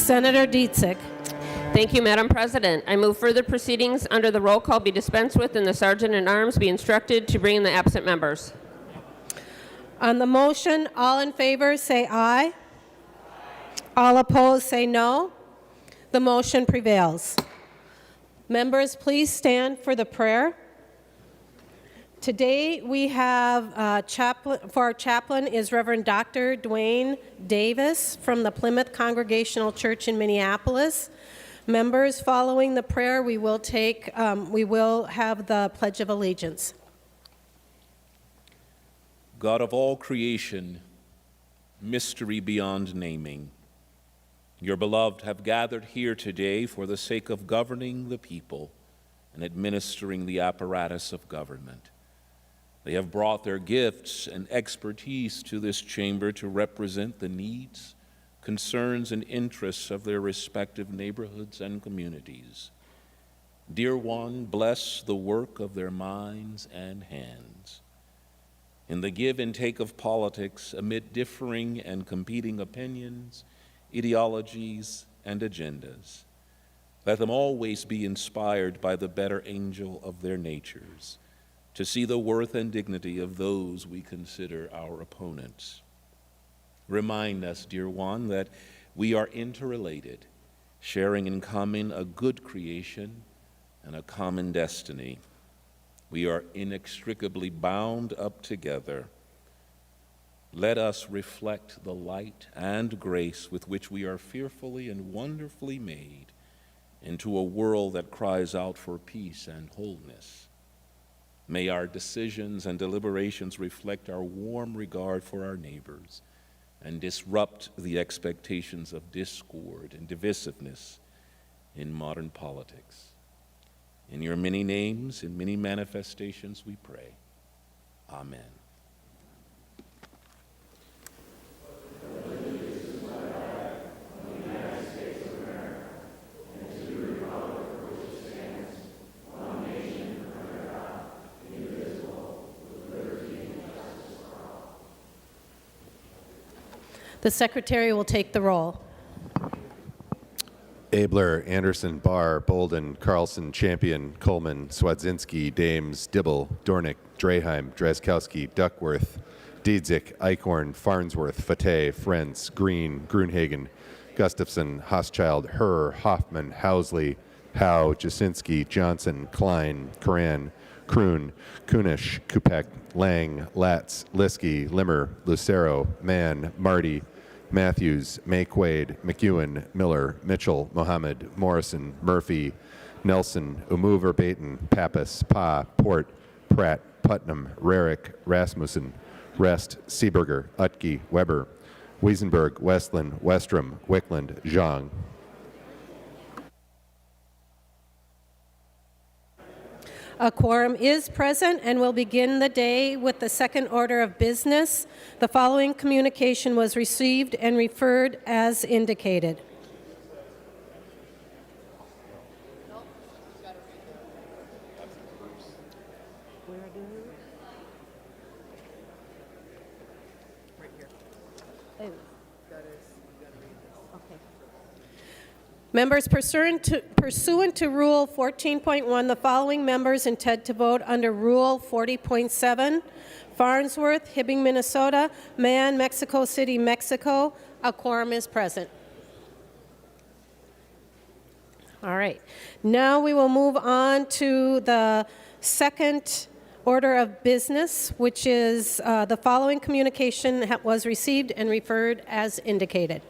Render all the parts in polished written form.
Senator Dietzick. Thank you, Madam President. I move further proceedings under the roll call be dispensed with and the Sergeant-at-Arms be instructed to bring in the absent members. On the motion, all in favor say aye. All opposed say no. The motion prevails. Members, please stand for the prayer. Today we have for our chaplain is Reverend Dr. Dwayne Davis from the Plymouth Congregational Church in Minneapolis. Members, following the prayer, we will have the Pledge of Allegiance. God of all creation, mystery beyond naming, your beloved have gathered here today for the sake of governing the people and administering the apparatus of government. They have brought their gifts and expertise to this chamber to represent the needs, concerns, and interests of their respective neighborhoods and communities. Dear one, bless the work of their minds and hands. In the give and take of politics, amid differing and competing opinions, ideologies, and agendas, let them always be inspired by the better angel of their natures, to see the worth and dignity of those we consider our opponents. Remind us, dear one, that we are interrelated, sharing in common a good creation and a common destiny. We are inextricably bound up together. Let us reflect the light and grace with which we are fearfully and wonderfully made into a world that cries out for peace and wholeness. May our decisions and deliberations reflect our warm regard for our neighbors and disrupt the expectations of discord and divisiveness in modern politics. In your many names and many manifestations we pray. Amen. The Secretary will take the roll. Abler, Anderson, Barr, Bolden, Carlson, Champion, Coleman, Swadzinski, Dames, Dibble, Dornick, Draheim, Drazkowski, Duckworth, Diedzik, Eichhorn, Farnsworth, Fateh, Frentz, Green, Grunhagen, Gustafson, Hoschild, Herr, Hoffman, Housley, Howe, Jasinski, Johnson, Klein, Coran, Kroon, Kunish, Kupek, Lang, Latz, Liskey, Limmer, Lucero, Mann, Marty, Matthews, Mayquaid, McEwen, Miller, Mitchell, Mohammed, Morrison, Murphy, Nelson, Umu Verbaten, Pappas, Pa, Port, Pratt, Putnam, Rarick, Rasmussen, Rest, Seeberger, Utke, Weber, Wiesenberg, Westland, Westrom, Wickland, Zhang. A quorum is present and will begin the day with the second order of business. The following communication was received and referred as indicated. Members, pursuant to Rule 14.1, the following members intend to vote under Rule 40.7. Farnsworth, Hibbing, Minnesota. Mann, Mexico City, Mexico. A quorum is present. All right. Now we will move on to the second order of business, which is the following communication was received and referred as indicated.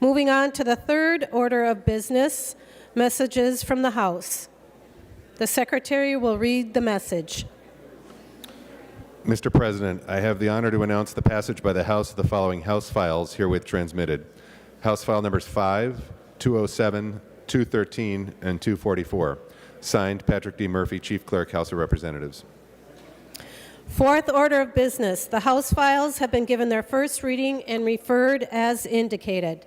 Moving on to the third order of business, messages from the House. The Secretary will read the message. Mr. President, I have the honor to announce the passage by the House of the following House files herewith transmitted. House file numbers 5, 207, 213, and 244. Signed, Patrick D. Murphy, Chief Clerk, House of Representatives. Fourth order of business. The House files have been given their first reading and referred as indicated.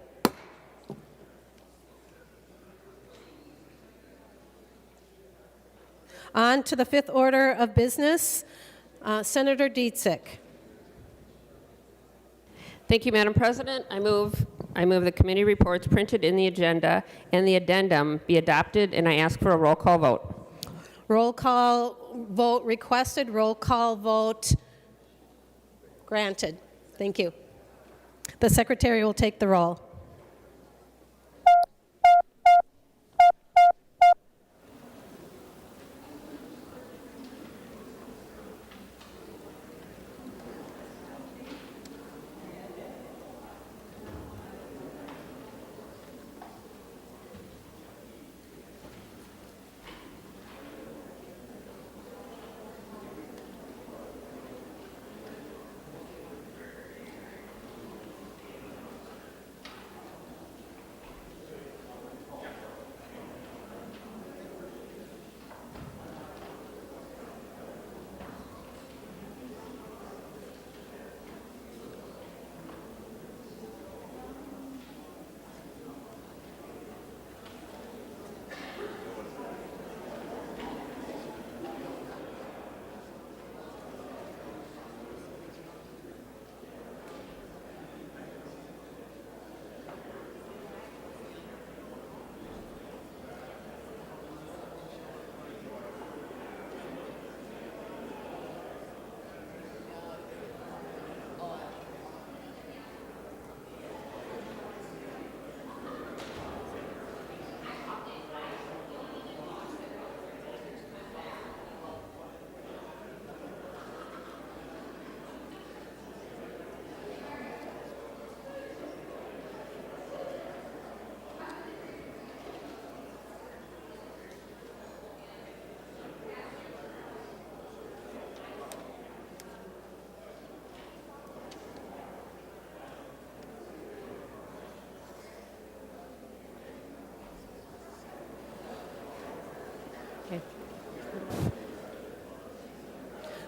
On to the fifth order of business. Senator Dietzick. Thank you, Madam President. I move I move the committee reports printed in the agenda and the addendum be adopted, and I ask for a roll call vote. Roll call vote requested. Roll call vote granted. Thank you. The secretary will take the roll.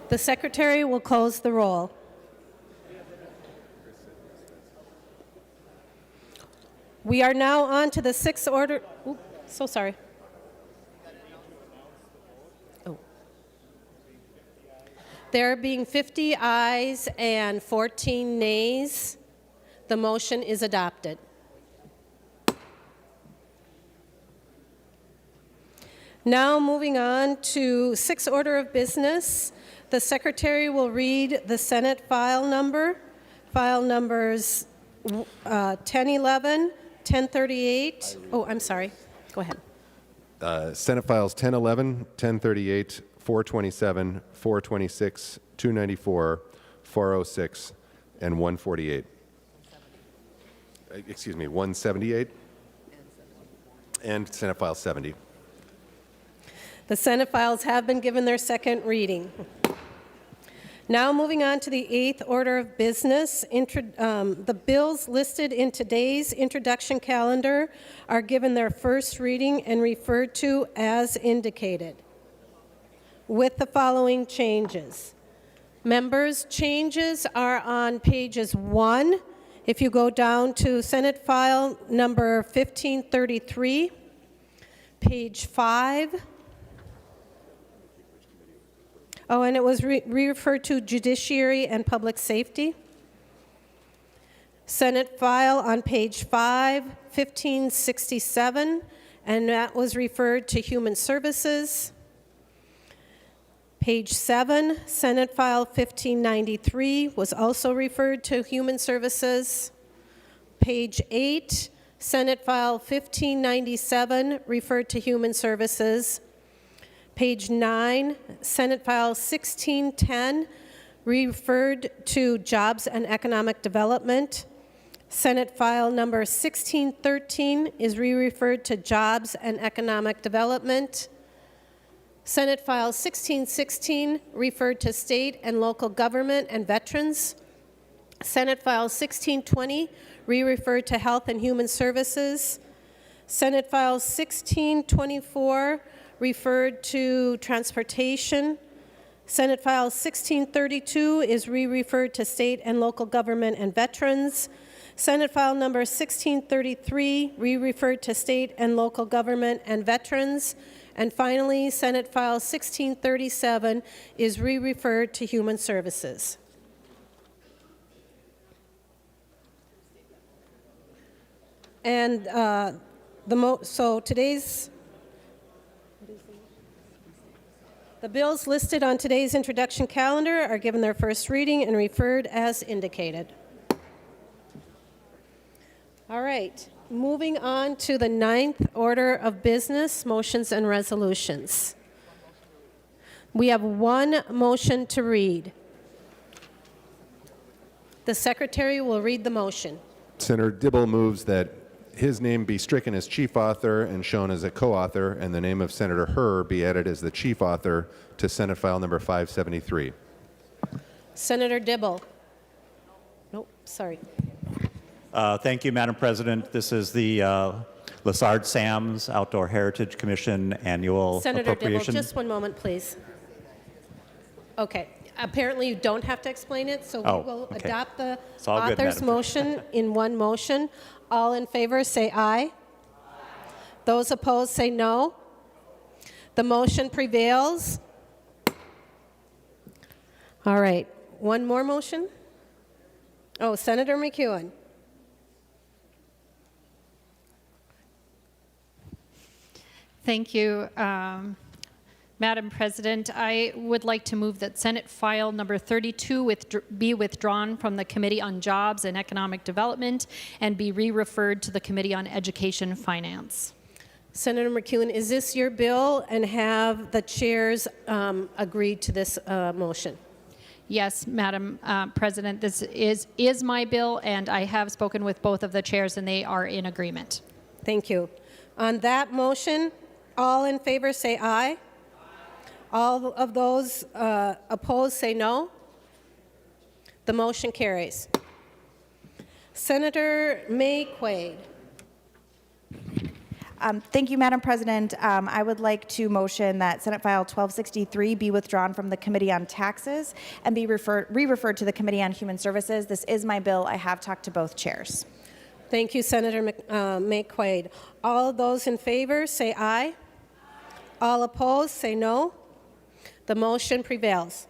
The secretary will close the roll. We are now on to the sixth order. Ooh, so sorry. Oh. There being 50 ayes and 14 nays, the motion is adopted. Now moving on to sixth order of business. The secretary will read the Senate file numbers 1011, 1038. Oh, I'm sorry. Go ahead. Senate Files 1011, 1038, 427, 426, 294, 406, and 148. Excuse me, 178. And Senate File 70. The Senate files have been given their second reading. Now moving on to the eighth order of business, the bills listed in today's introduction calendar are given their first reading and referred to as indicated, with the following changes. Members, changes are on pages 1. If you go down to Senate file number 1533, page 5. Oh, and it was referred to Judiciary and Public Safety. Senate file on page 5, 1567, and that was referred to Human Services. Page 7, Senate file 1593 was also referred to Human Services. Page 8, Senate file 1597 referred to Human Services. Page 9, Senate File 1610, referred to Jobs and Economic Development. Senate File number 1613 is re-referred to Jobs and Economic Development. Senate File 1616, referred to State and Local Government and Veterans. Senate File 1620, re-referred to Health and Human Services. Senate File 1624, referred to Transportation. Senate File 1632 is re-referred to State and Local Government and Veterans. Senate File number 1633, re-referred to State and Local Government and Veterans. And finally, Senate File 1637 is re-referred to Human Services. And so today's, the bills listed on today's introduction calendar are given their first reading and referred as indicated. All right, moving on to the 9th order of business, motions and resolutions. We have one motion to read. The secretary will read the motion. Senator Dibble moves that his name be stricken as chief author and shown as a co-author, and the name of Senator Herr be added as the chief author to Senate File Number 573. Senator Dibble. Nope, sorry. Thank you, Madam President. This is the Lessard Sams Outdoor Heritage Commission annual Senator Dibble, appropriation. just one moment, please. Okay. Apparently, you don't have to explain it, so we Oh, will okay. adopt the It's all good, author's Madam motion in one motion. All in favor, say aye. Those opposed, say no. The motion prevails. All right. One more motion? Oh, Senator McEwen. Thank you, Madam President. I would like to move that Senate File Number 32 be withdrawn from the Committee on Jobs and Economic Development and be re-referred to the Committee on Education and Finance. Senator McEwen, is this your bill, and have the chairs agreed to this motion? Yes, Madam President, this is my bill, and I have spoken with both of the chairs, and they are in agreement. Thank you. On that motion, all in favor say aye. All of those opposed say no. The motion carries. Senator May Quaid. Thank you, Madam President. I would like to motion that Senate File 1263 be withdrawn from the Committee on Taxes and be re-referred to the Committee on Human Services. This is my bill. I have talked to both chairs. Thank you, Senator May Quaid. All those in favor say aye. All opposed say no. The motion prevails.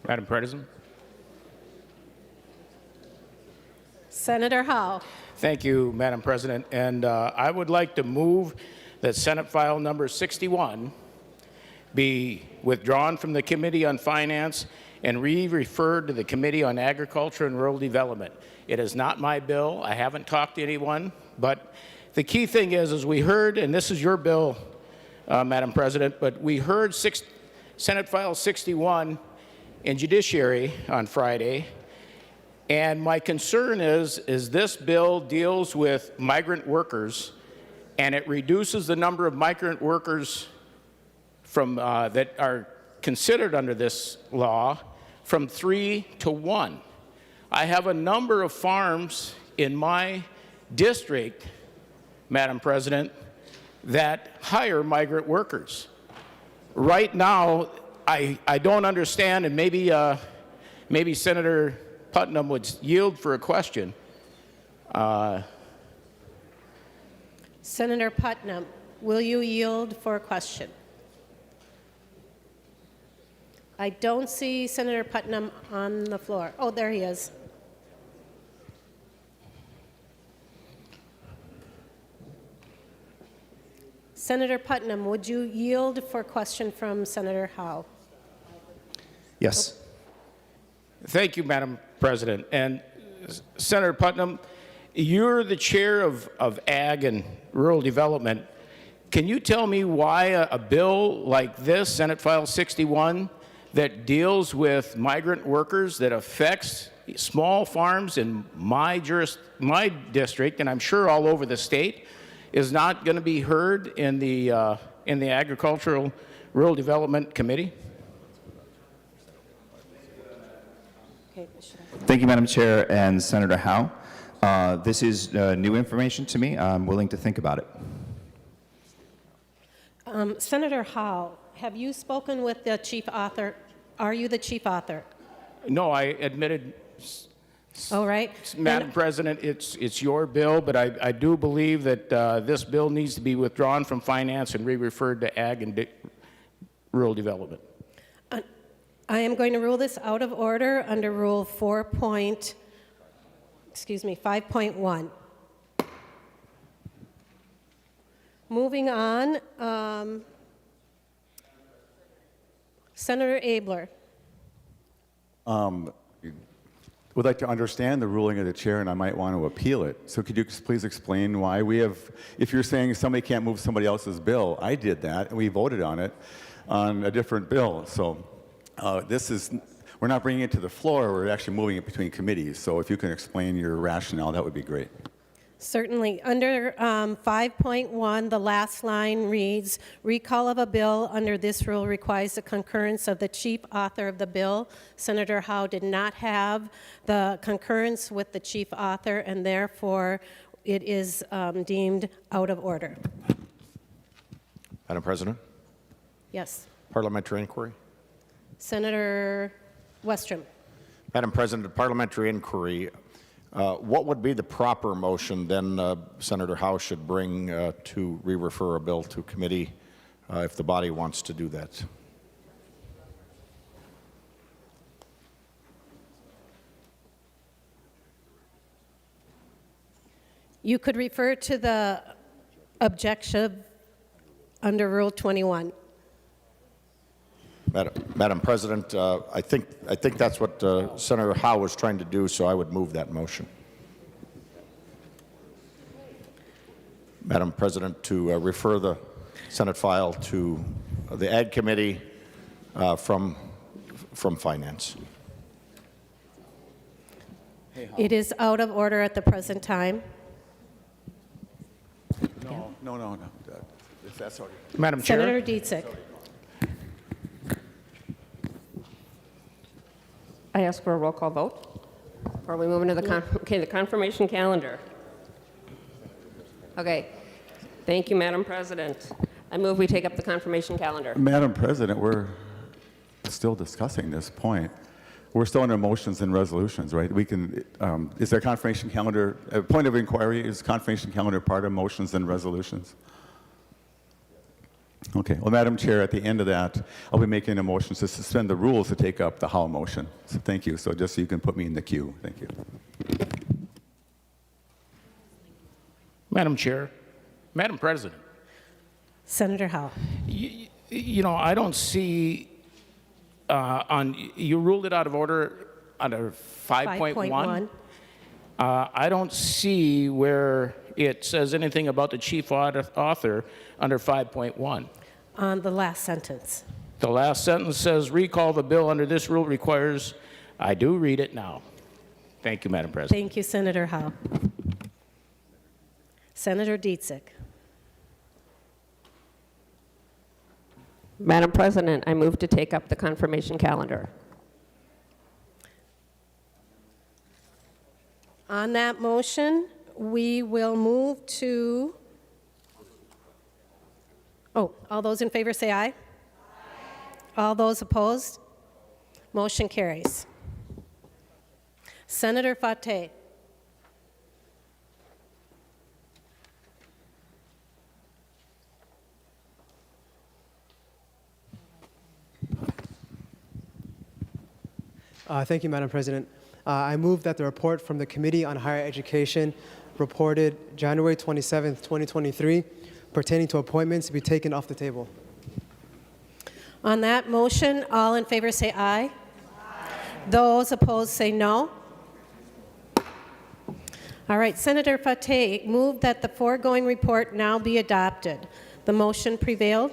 Madam President. Senator Howe. Thank you, Madam President. And I would like to move that Senate File Number 61 be withdrawn from the Committee on Finance and re-referred to the Committee on Agriculture and Rural Development. It is not my bill. I haven't talked to anyone. But the key thing is we heard, and this is your bill, Madam President, but we heard Senate File 61 in Judiciary on Friday. And my concern is this bill deals with migrant workers, and it reduces the number of migrant workers from that are considered under this law from 3 to 1. I have a number of farms in my district, Madam President, that hire migrant workers. Right now, I don't understand, and maybe Senator Putnam would yield for a question. Senator Putnam, will you yield for a question? I don't see Senator Putnam on the floor. Oh, there he is. Senator Putnam, would you yield for a question from Senator Howe? Yes. Thank you, Madam President. And Senator Putnam, you're the chair of Ag and Rural Development. Can you tell me why a bill like this, Senate File 61, that deals with migrant workers, that affects small farms in my district, and I'm sure all over the state, is not going to be heard in the Agricultural Rural Development Committee? Thank you, Madam Chair and Senator Howe. This is new information to me. I'm willing to think about it. Senator Howe, have you spoken with the chief author? Are you the chief author? No, I admitted, All right. Madam President, it's your bill, but I do believe that this bill needs to be withdrawn from Finance and re-referred to Ag and Rural Development. I am going to rule this out of order under Rule 4.1. 5.1. Moving on, Senator Abler. Would like to understand the ruling of the chair, and I might want to appeal it. So could you please explain why we have, if you're saying somebody can't move somebody else's bill, I did that, and we voted on it on a different bill. So we're not bringing it to the floor, we're actually moving it between committees. So if you can explain your rationale, that would be great. Certainly. Under 5.1, the last line reads, recall of a bill under this rule requires the concurrence of the chief author of the bill. Senator Howe did not have the concurrence with the chief author, and therefore it is deemed out of order. Madam President, Yes. parliamentary inquiry. Senator Westrom. Madam President, parliamentary inquiry. What would be the proper motion then Senator Howe should bring to re-refer a bill to committee if the body wants to do that? You could refer to the objection under Rule 21. Madam President, I think that's what Senator Howe was trying to do, so I would move that motion. Madam President, to refer the Senate file to the Ag Committee from Finance. It is out of order at the present time. No. If that's all right. Madam Chair. Senator Dietzick. I ask for a roll call vote. Or are we moving to the the confirmation calendar? Okay. Thank you, Madam President. I move we take up the confirmation calendar. Madam President, we're still discussing this point. We're still under motions and resolutions, right? We can, is there confirmation calendar, a point of inquiry, is confirmation calendar part of motions and resolutions? Okay, well, Madam Chair, at the end of that, I'll be making a motion to suspend the rules to take up the Howe motion. So thank you. So just so you can put me in the queue. Thank you. Madam Chair. Madam President. Senator Howe. You know, I don't see you ruled it out of order under 5.1. I don't see where it says anything about the chief author under 5.1. On the last sentence. The last sentence says, recall the bill under this rule requires, I do read it now. Thank you, Madam President. Thank you, Senator Howe. Senator Dietzick. Madam President, I move to take up the confirmation calendar. On that motion, we will move to, all those in favor say aye. Aye. All those opposed? Motion carries. Senator Fateh. Thank you, Madam President. I move that the report from the Committee on Higher Education reported January 27, 2023, pertaining to appointments be taken off the table. On that motion, all in favor say aye. Aye. Those opposed say no. All right, Senator Fateh moved that the foregoing report now be adopted. The motion prevailed.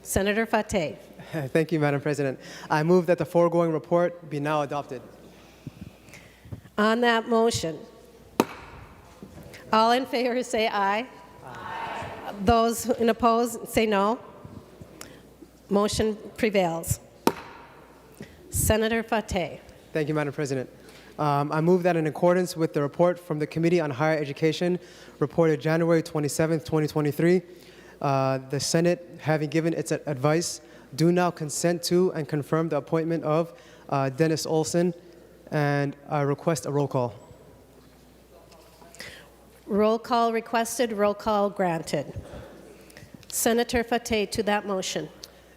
Senator Fateh. Thank you, Madam President. I move that the foregoing report be now adopted. On that motion, all in favor say aye. Aye. Those in oppose say no. Motion prevails. Senator Fateh. Thank you, Madam President. I move that in accordance with the report from the Committee on Higher Education reported January 27, 2023, the Senate, having given its advice, do now consent to and confirm the appointment of Dennis Olson, and I request a roll call. Roll call requested, roll call granted. Senator Fateh to that motion.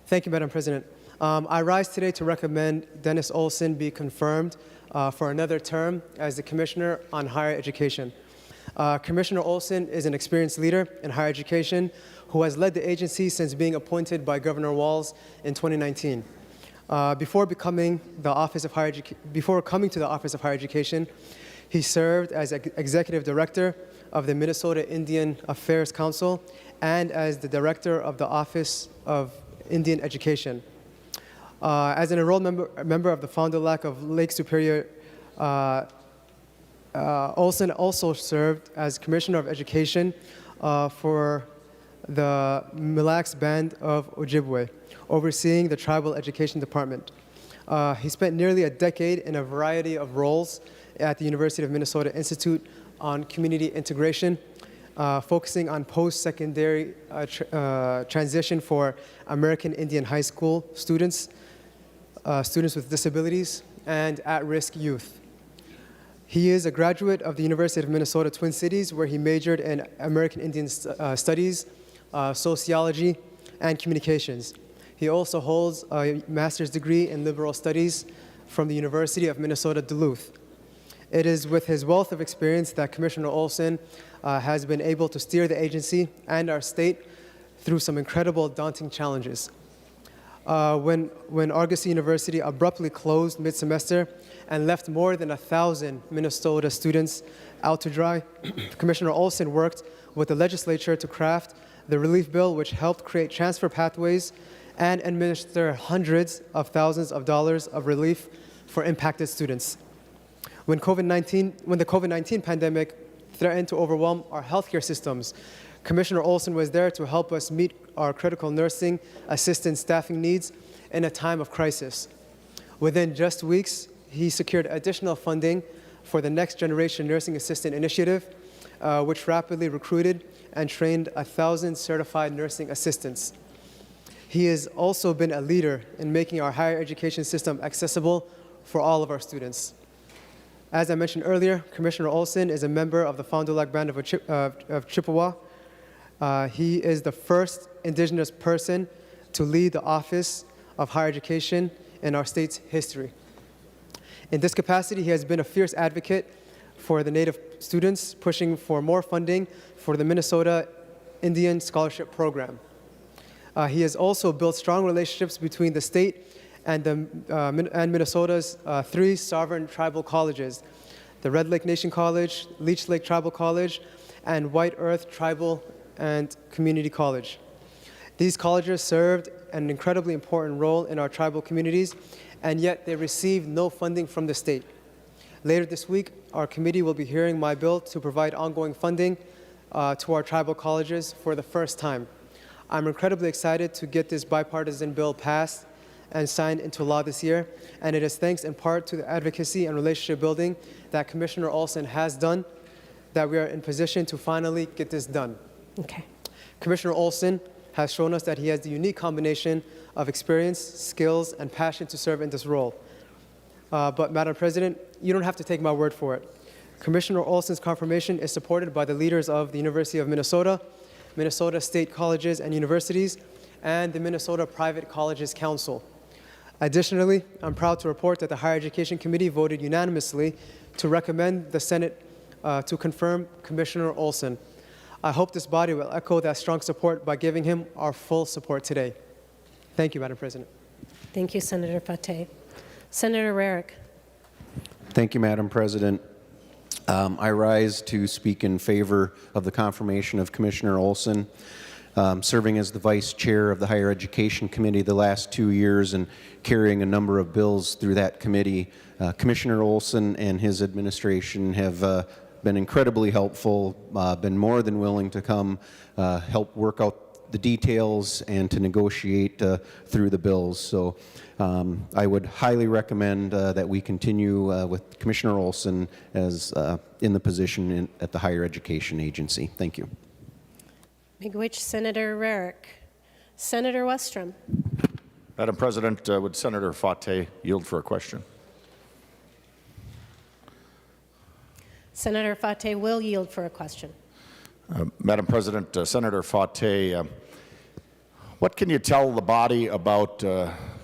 Thank you, Madam President. I rise today to recommend Dennis Olson be confirmed for another term as the Commissioner on Higher Education. Commissioner Olson is an experienced leader in higher education who has led the agency since being appointed by Governor Walz in 2019. Before coming to the Office of Higher Education, he served as Executive Director of the Minnesota Indian Affairs Council and as the Director of the Office of Indian Education. As an enrolled member of the Fond du Lac of Lake Superior, Olson also served as Commissioner of Education for the Mille Lacs Band of Ojibwe, overseeing the Tribal Education Department. He spent nearly a decade in a variety of roles at the University of Minnesota Institute on Community Integration, focusing on post-secondary transition for American Indian high school students, students with disabilities, and at-risk youth. He is a graduate of the University of Minnesota Twin Cities, where he majored in American Indian Studies, Sociology, and Communications. He also holds a master's degree in Liberal Studies from the University of Minnesota Duluth. It is with his wealth of experience that Commissioner Olson has been able to steer the agency and our state through some incredible, daunting challenges. When Argosy University abruptly closed mid-semester and left more than 1,000 Minnesota students out to dry, Commissioner Olson worked with the legislature to craft the relief bill, which helped create transfer pathways and administer hundreds of thousands of dollars of relief for impacted students. When the COVID-19 pandemic threatened to overwhelm our healthcare systems, Commissioner Olson was there to help us meet our critical nursing assistant staffing needs in a time of crisis. Within just weeks, he secured additional funding for the Next Generation Nursing Assistant Initiative, which rapidly recruited and trained 1,000 certified nursing assistants. He has also been a leader in making our higher education system accessible for all of our students. As I mentioned earlier, Commissioner Olson is a member of the Fond du Lac Band of Chippewa. He is the first Indigenous person to lead the Office of Higher Education in our state's history. In this capacity, he has been a fierce advocate for the Native students, pushing for more funding for the Minnesota Indian Scholarship Program. He has also built strong relationships between the state and Minnesota's 3 sovereign tribal colleges, the Red Lake Nation College, Leech Lake Tribal College, and White Earth Tribal and Community College. These colleges served an incredibly important role in our tribal communities, and yet they received no funding from the state. Later this week, our committee will be hearing my bill to provide ongoing funding to our tribal colleges for the first time. I'm incredibly excited to get this bipartisan bill passed and signed into law this year, and it is thanks in part to the advocacy and relationship building that Commissioner Olson has done that we are in position to finally get this done. Okay. Commissioner Olson has shown us that he has the unique combination of experience, skills, and passion to serve in this role. But Madam President, you don't have to take my word for it. Commissioner Olson's confirmation is supported by the leaders of the University of Minnesota, Minnesota State Colleges and Universities, and the Minnesota Private Colleges Council. Additionally, I'm proud to report that the Higher Education Committee voted unanimously to recommend the Senate to confirm Commissioner Olson. I hope this body will echo that strong support by giving him our full support today. Thank you, Madam President. Thank you, Senator Fateh. Senator Rarick. Thank you, Madam President. I rise to speak in favor of the confirmation of Commissioner Olson. Serving as the Vice Chair of the Higher Education Committee the last 2 years and carrying a number of bills through that committee, Commissioner Olson and his administration have been incredibly helpful, been more than willing to come help work out the details and to negotiate through the bills. So I would highly recommend that we continue with Commissioner Olson as in the position at the Higher Education Agency. Thank you. Miigwech, Senator Rarick. Senator Westrom. Madam President, would Senator Fateh yield for a question? Senator Fateh will yield for a question. Madam President, Senator Fateh, what can you tell the body about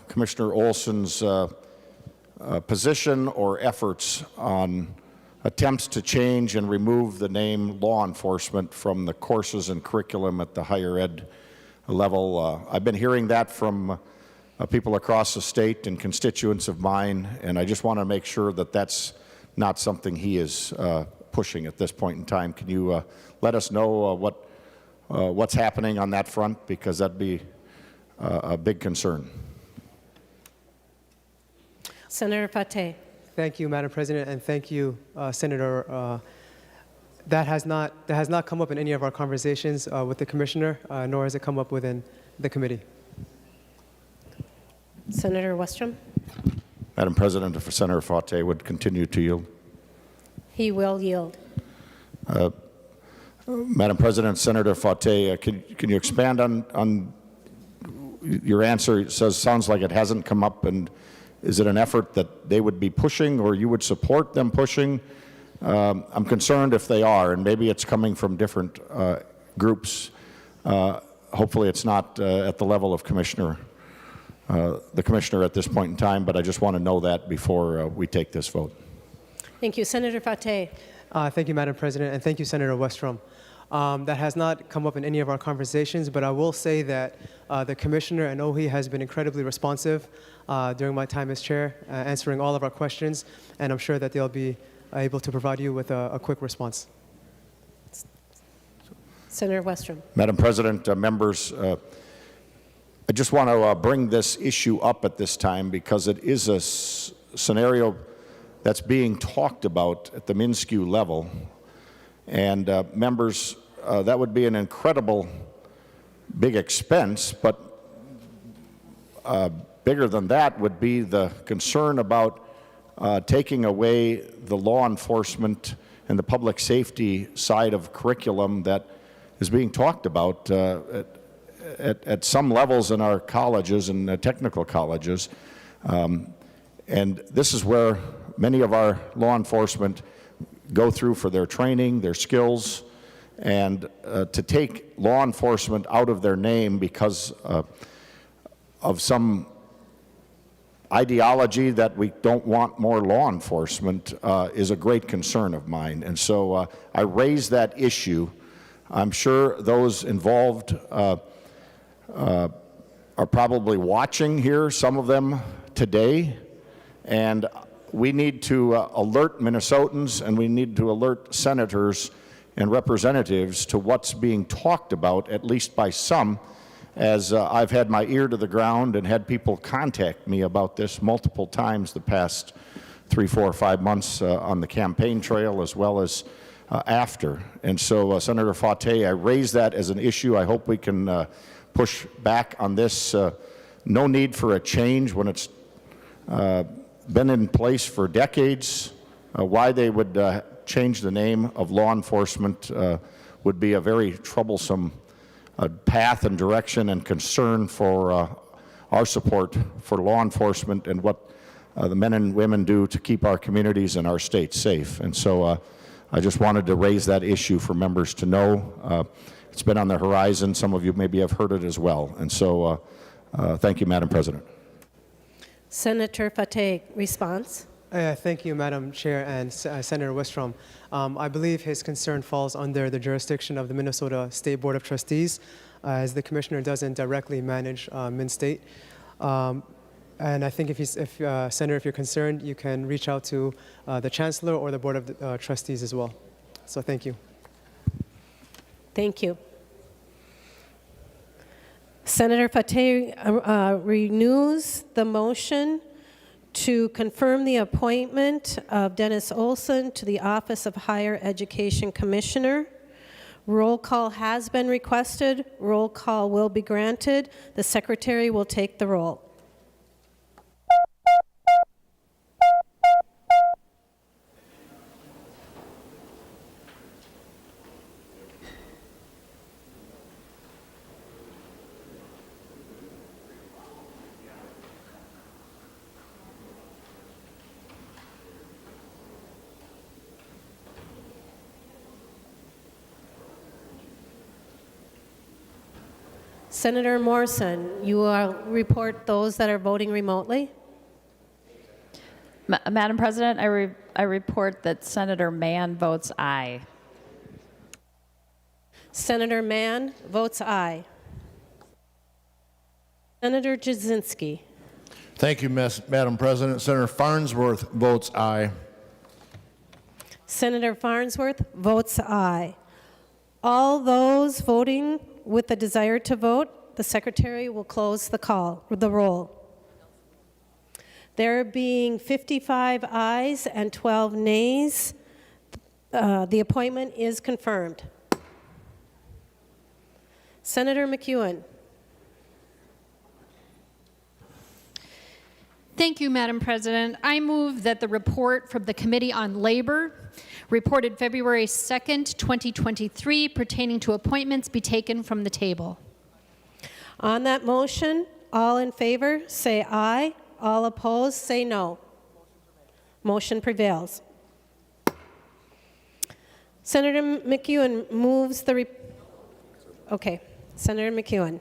Commissioner Olson's position or efforts on attempts to change and remove the name law enforcement from the courses and curriculum at the higher ed level. I've been hearing that from people across the state and constituents of mine, and I just want to make sure that that's not something he is pushing at this point in time. Can you let us know what's happening on that front, because that'd be a big concern. Senator Fateh. Thank you, Madam President, and thank you, Senator. That has not come up in any of our conversations with the commissioner, nor has it come up within the committee. Senator Westrom. Madam President, if Senator Fateh would continue to yield. He will yield. Madam President, Senator Fateh, can you expand on your answer? It sounds like it hasn't come up, and is it an effort that they would be pushing or you would support them pushing? I'm concerned if they are, and maybe it's coming from different groups. Hopefully it's not at the level of the commissioner at this point in time, but I just want to know that before we take this vote. Thank you. Senator Fateh. Thank you, Madam President, and thank you, Senator Westrom. That has not come up in any of our conversations, but I will say that the Commissioner and OHI has been incredibly responsive during my time as chair, answering all of our questions, and I'm sure that they'll be able to provide you with a quick response. Senator Westrom. Madam President, members, I just want to bring this issue up at this time because it is a scenario that's being talked about at the MnSCU level. And members, that would be an incredible big expense, but bigger than that would be the concern about taking away the law enforcement and the public safety side of curriculum that is being talked about at some levels in our colleges and technical colleges. And this is where many of our law enforcement go through for their training, their skills, and to take law enforcement out of their name because of some ideology that we don't want more law enforcement is a great concern of mine. And so I raise that issue. I'm sure those involved are probably watching here, some of them today, and we need to alert Minnesotans and we need to alert senators and representatives to what's being talked about, at least by some, as I've had my ear to the ground and had people contact me about this multiple times the past 3, 4, 5 months on the campaign trail as well as after. And so, Senator Fateh, I raise that as an issue. I hope we can push back on this. No need for a change when it's been in place for decades. Why they would change the name of law enforcement would be a very troublesome path and direction and concern for our support for law enforcement and what the men and women do to keep our communities and our state safe. And so I just wanted to raise that issue for members to know. It's been on the horizon. Some of you maybe have heard it as well. And so thank you, Madam President. Senator Fateh, response. Thank you, Madam Chair and Senator Westrom. I believe his concern falls under the jurisdiction of the Minnesota State Board of Trustees, as the Commissioner doesn't directly manage MnState. And I think Senator, if you're concerned, you can reach out to the Chancellor or the Board of Trustees as well. So thank you. Thank you. Senator Fateh renews the motion to confirm the appointment of Dennis Olson to the Office of Higher Education Commissioner. Roll call has been requested. Roll call will be granted. The Secretary will take the roll. Senator Morrison, you will report those that are voting remotely. Madam President, I report that Senator Mann votes aye. Senator Mann votes aye. Senator Jasinski. Thank you, Madam President. Senator Farnsworth votes aye. Senator Farnsworth votes aye. All those voting with the desire to vote, the Secretary will close the roll. There being 55 ayes and 12 nays, the appointment is confirmed. Senator McEwen. Thank you, Madam President. I move that the report from the Committee on Labor, reported February 2nd, 2023, pertaining to appointments be taken from the table. On that motion, all in favor say aye. All opposed say no. Motion prevails. Senator McEwen moves the okay. Senator McEwen.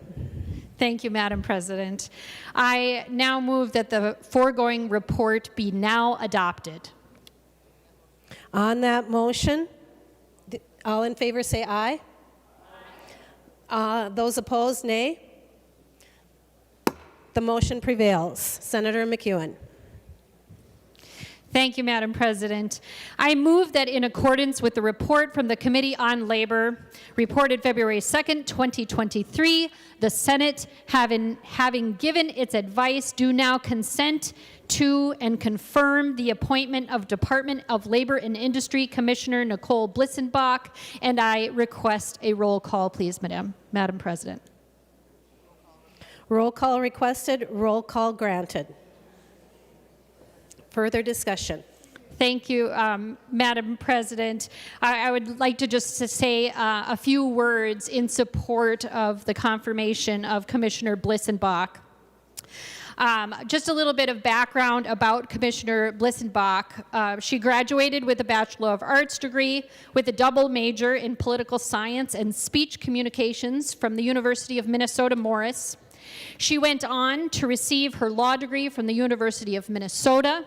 Thank you, Madam President. I now move that the foregoing report be now adopted. On that motion, all in favor say aye. Those opposed, nay. The motion prevails. Senator McEwen. Thank you, Madam President. I move that in accordance with the report from the Committee on Labor, reported February 2nd, 2023, the Senate, having given its advice, do now consent to and confirm the appointment of Department of Labor and Industry Commissioner Nicole Blissenbach, and I request a roll call, please, Madam President. Roll call requested, roll call granted. Further discussion. Thank you, Madam President. I would like to just say a few words in support of the confirmation of Commissioner Blissenbach. Just a little bit of background about Commissioner Blissenbach. She graduated with a Bachelor of Arts degree with a double major in political science and speech communications from the University of Minnesota Morris. She went on to receive her law degree from the University of Minnesota.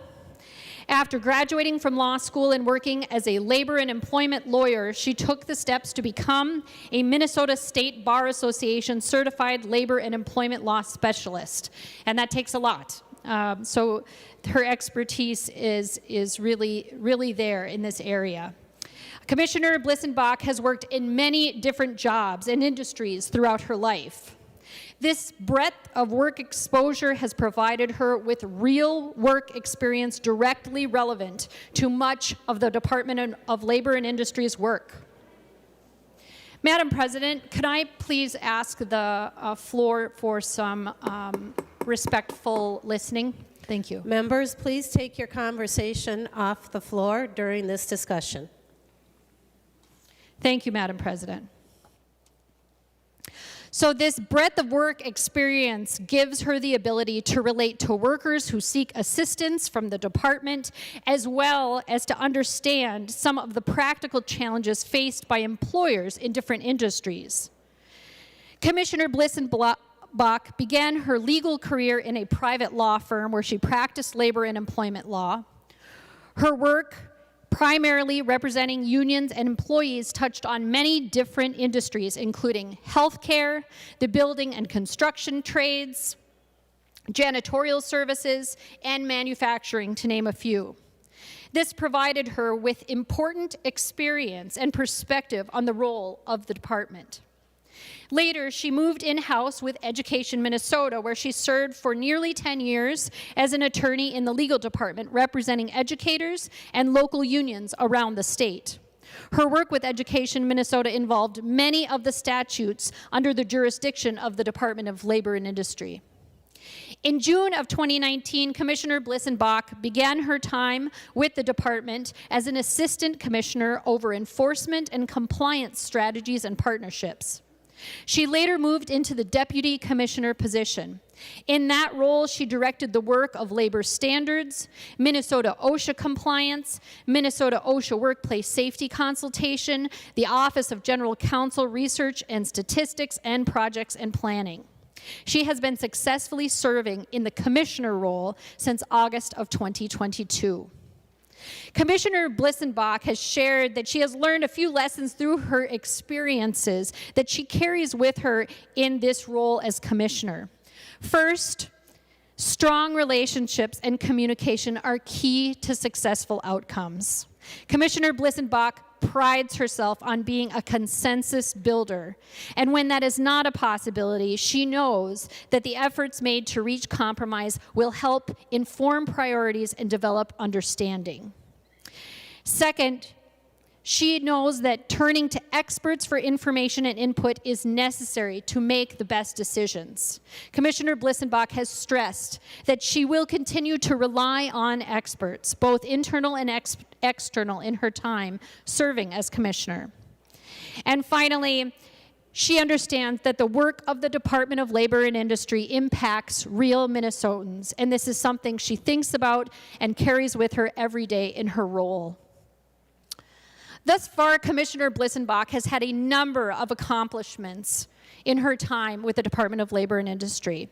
After graduating from law school and working as a labor and employment lawyer, she took the steps to become a Minnesota State Bar Association certified labor and employment law specialist. And that takes a lot. So her expertise is really there in this area. Commissioner Blissenbach has worked in many different jobs and industries throughout her life. This breadth of work exposure has provided her with real work experience directly relevant to much of the Department of Labor and Industry's work. Madam President, could I please ask the floor for some respectful listening? Thank you. Members, please take your conversation off the floor during this discussion. Thank you, Madam President. So this breadth of work experience gives her the ability to relate to workers who seek assistance from the department, as well as to understand some of the practical challenges faced by employers in different industries. Commissioner Blissenbach began her legal career in a private law firm where she practiced labor and employment law. Her work, primarily representing unions and employees, touched on many different industries, including healthcare, the building and construction trades, janitorial services, and manufacturing, to name a few. This provided her with important experience and perspective on the role of the department. Later, she moved in-house with Education Minnesota, where she served for nearly 10 years as an attorney in the legal department, representing educators and local unions around the state. Her work with Education Minnesota involved many of the statutes under the jurisdiction of the Department of Labor and Industry. In June of 2019, Commissioner Blissenbach began her time with the department as an assistant commissioner over enforcement and compliance strategies and partnerships. She later moved into the deputy commissioner position. In that role, she directed the work of labor standards, Minnesota OSHA compliance, Minnesota OSHA workplace safety consultation, the Office of General Counsel Research and Statistics, and projects and planning. She has been successfully serving in the commissioner role since August of 2022. Commissioner Blissenbach has shared that she has learned a few lessons through her experiences that she carries with her in this role as commissioner. First, strong relationships and communication are key to successful outcomes. Commissioner Blissenbach prides herself on being a consensus builder, and when that is not a possibility, she knows that the efforts made to reach compromise will help inform priorities and develop understanding. Second, she knows that turning to experts for information and input is necessary to make the best decisions. Commissioner Blissenbach has stressed that she will continue to rely on experts, both internal and external, in her time serving as commissioner. And finally, she understands that the work of the Department of Labor and Industry impacts real Minnesotans, and this is something she thinks about and carries with her every day in her role. Thus far, Commissioner Blissenbach has had a number of accomplishments in her time with the Department of Labor and Industry.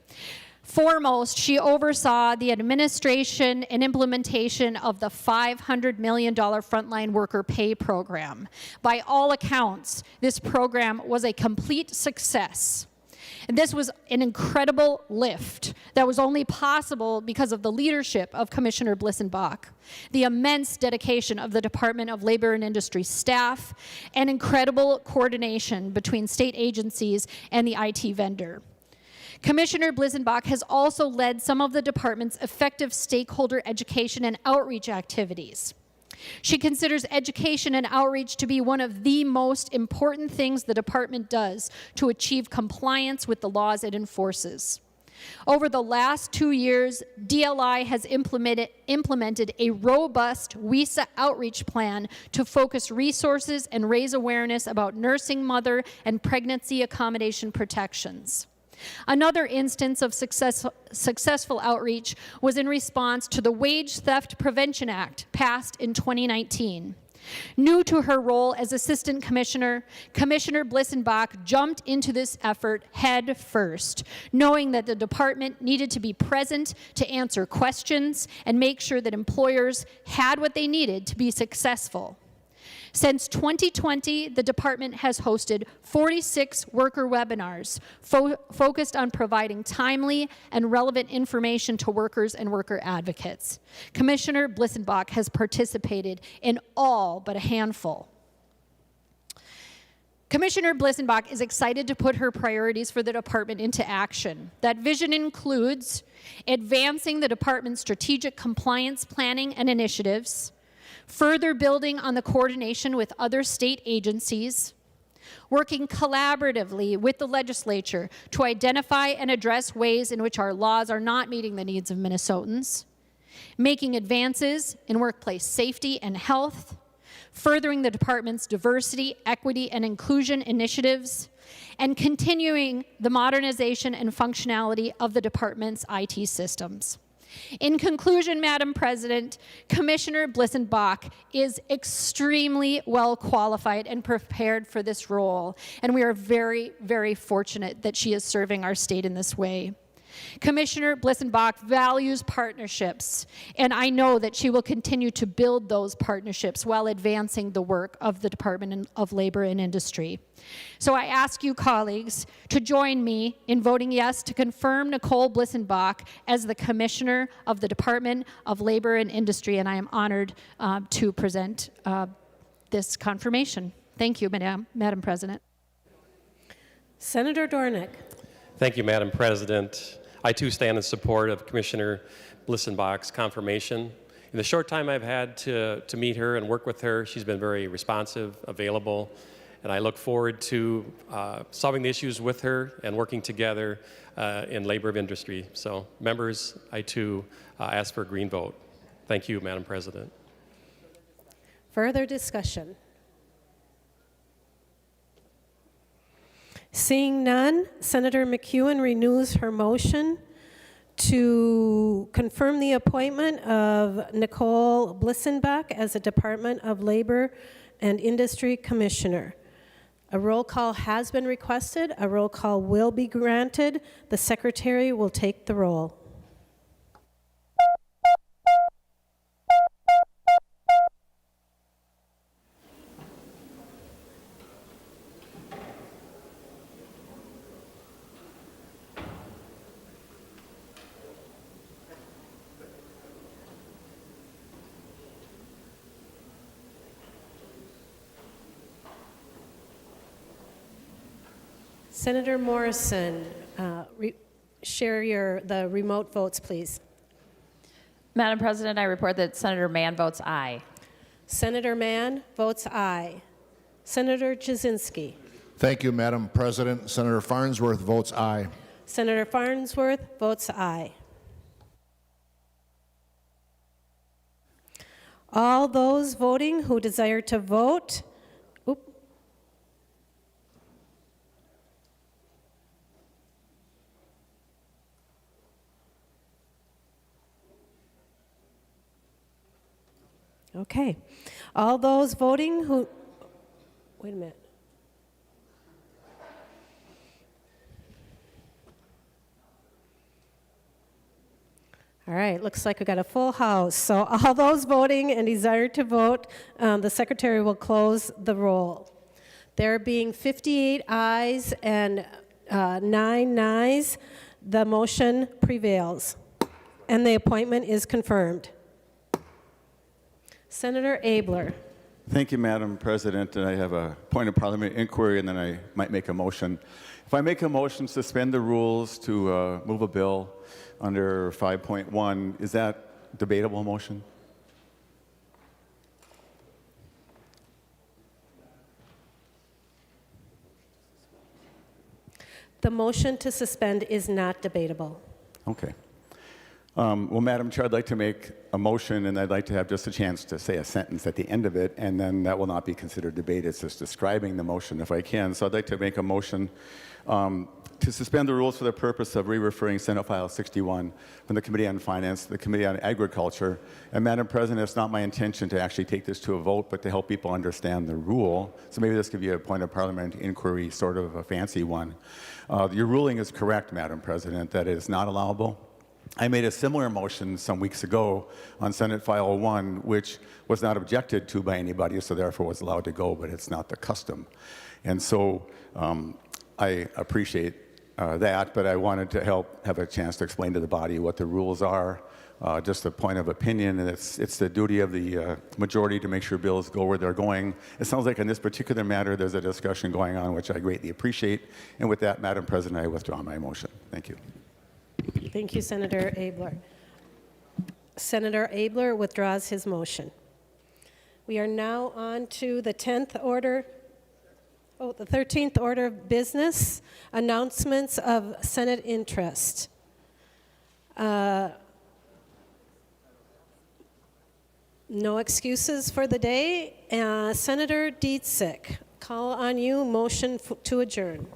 Foremost, she oversaw the administration and implementation of the $500 million frontline worker pay program. By all accounts, this program was a complete success. And this was an incredible lift that was only possible because of the leadership of Commissioner Blissenbach, the immense dedication of the Department of Labor and Industry staff, and incredible coordination between state agencies and the IT vendor. Commissioner Blissenbach has also led some of the department's effective stakeholder education and outreach activities. She considers education and outreach to be one of the most important things the department does to achieve compliance with the laws it enforces. Over the last 2 years, DLI has implemented a robust WISA outreach plan to focus resources and raise awareness about nursing, mother, and pregnancy accommodation protections. Another instance of successful outreach was in response to the Wage Theft Prevention Act passed in 2019. New to her role as Assistant Commissioner, Commissioner Blissenbach jumped into this effort head first, knowing that the department needed to be present to answer questions and make sure that employers had what they needed to be successful. Since 2020, the department has hosted 46 worker webinars focused on providing timely and relevant information to workers and worker advocates. Commissioner Blissenbach has participated in all but a handful. Commissioner Blissenbach is excited to put her priorities for the department into action. That vision includes advancing the department's strategic compliance planning and initiatives, further building on the coordination with other state agencies, working collaboratively with the legislature to identify and address ways in which our laws are not meeting the needs of Minnesotans, making advances in workplace safety and health, furthering the department's diversity, equity, and inclusion initiatives, and continuing the modernization and functionality of the department's IT systems. In conclusion, Madam President, Commissioner Blissenbach is extremely well qualified and prepared for this role, and we are very, very fortunate that she is serving our state in this way. Commissioner Blissenbach values partnerships, and I know that she will continue to build those partnerships while advancing the work of the Department of Labor and Industry. So I ask you, colleagues, to join me in voting yes to confirm Nicole Blissenbach as the Commissioner of the Department of Labor and Industry, and I am honored to present this confirmation. Thank you, Madam President. Senator Dornick. Thank you, Madam President. I too stand in support of Commissioner Blissenbach's confirmation. In the short time I've had to meet her and work with her, she's been very responsive, available, and I look forward to solving the issues with her and working together in labor of industry. So, members, I too ask for a green vote. Thank you, Madam President. Further discussion? Seeing none, Senator McEwen renews her motion to confirm the appointment of Nicole Blissenbach as a Department of Labor and Industry Commissioner. A roll call has been requested. A roll call will be granted. The secretary will take the roll. Senator Morrison, share the remote votes, please. Madam President, I report that Senator Mann votes aye. Senator Mann votes aye. Senator Jasinski. Thank you, Madam President. Senator Farnsworth votes aye. Senator Farnsworth votes aye. All those voting who desire to vote, okay. All those voting who, wait a minute. All right, looks like we got a full house. So all those voting and desire to vote, the secretary will close the roll. There being 58 ayes and 9 nays, the motion prevails, and the appointment is confirmed. Senator Abler. Thank you, Madam President. And I have a point of parliament inquiry, and then I might make a motion. If I make a motion to suspend the rules to move a bill under 5.1, is that debatable motion? The motion to suspend is not debatable. Okay. Well, Madam Chair, I'd like to make a motion, and I'd like to have just a chance to say a sentence at the end of it, and then that will not be considered debate. It's just describing the motion if I can. So I'd like to make a motion to suspend the rules for the purpose of re-referring Senate File 61 from the Committee on Finance to the Committee on Agriculture. And Madam President, it's not my intention to actually take this to a vote, but to help people understand the rule. So maybe this could be a point of parliament inquiry, sort of a fancy one. Your ruling is correct, Madam President, that it is not allowable. I made a similar motion some weeks ago on Senate File 1, which was not objected to by anybody, so therefore was allowed to go, but it's not the custom. And so I appreciate that, but I wanted to have a chance to explain to the body what the rules are, just a point of opinion, and it's the duty of the majority to make sure bills go where they're going. It sounds like in this particular matter there's a discussion going on, which I greatly appreciate. And with that, Madam President, I withdraw my motion. Thank you. Thank you, Senator Abler. Senator Abler withdraws his motion. We are now on to the 13th order of business, announcements of Senate interest. No excuses for the day. Senator Dietzig, call on you, motion to adjourn.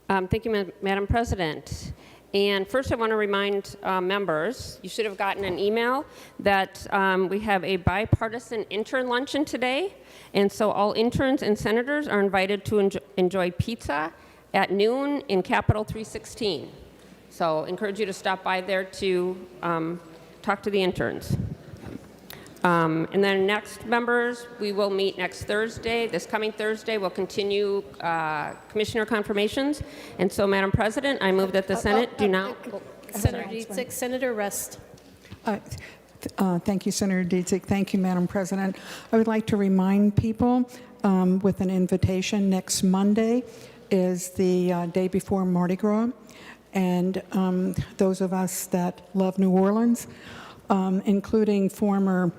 Thank you, Madam President. And first I want to remind members, you should have gotten an email that we have a bipartisan intern luncheon today. And so all interns and senators are invited to enjoy pizza at noon in Capitol 316. So encourage you to stop by there to talk to the interns. And then next, members, we will meet next Thursday. This coming Thursday, we'll continue commissioner confirmations. And so, Madam President, I move that the Senate do not... Senator Dietzig, Senator Rest. Thank you, Senator Dietzig. Thank you, Madam President. I would like to remind people with an invitation. Next Monday is the day before Mardi Gras. And those of us that love New Orleans, including former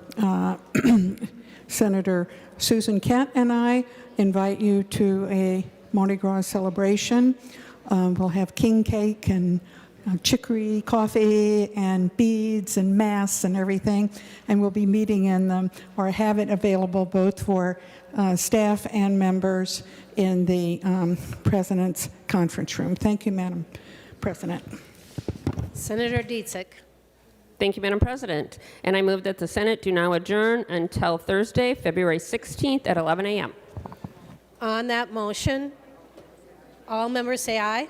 Senator Susan Kent and I, invite you to a Mardi Gras celebration. We'll have king cake and chicory coffee and beads and masks and everything, and we'll be meeting in them, or have it available both for staff and members in the President's conference room. Thank you, Madam President. Senator Dietzig. Thank you, Madam President. And I move that the Senate do now adjourn until Thursday, February 16th at 11 a.m. On that motion, all members say aye.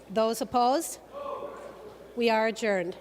Those opposed? We are adjourned.